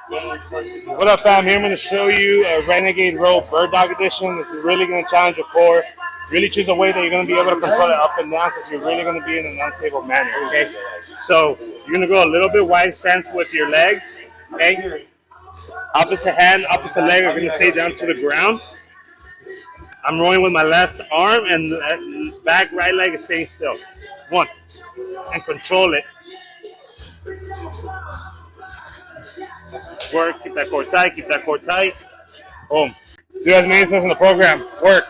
What up, fam? Here I'm going to show you a Renegade row bird dog edition. This is really going to challenge your core. Really choose a way that you're going to be able to control it up and down because you're really going to be in an unstable manner, okay? So you're going to go a little bit wide stance with your legs, okay? Opposite hand, opposite leg are going to stay down to the ground. I'm rolling with my left arm and the back right leg is staying still. One, and control it. Work, keep that core tight, keep that core tight. Boom. Do as many sets in the program. Work.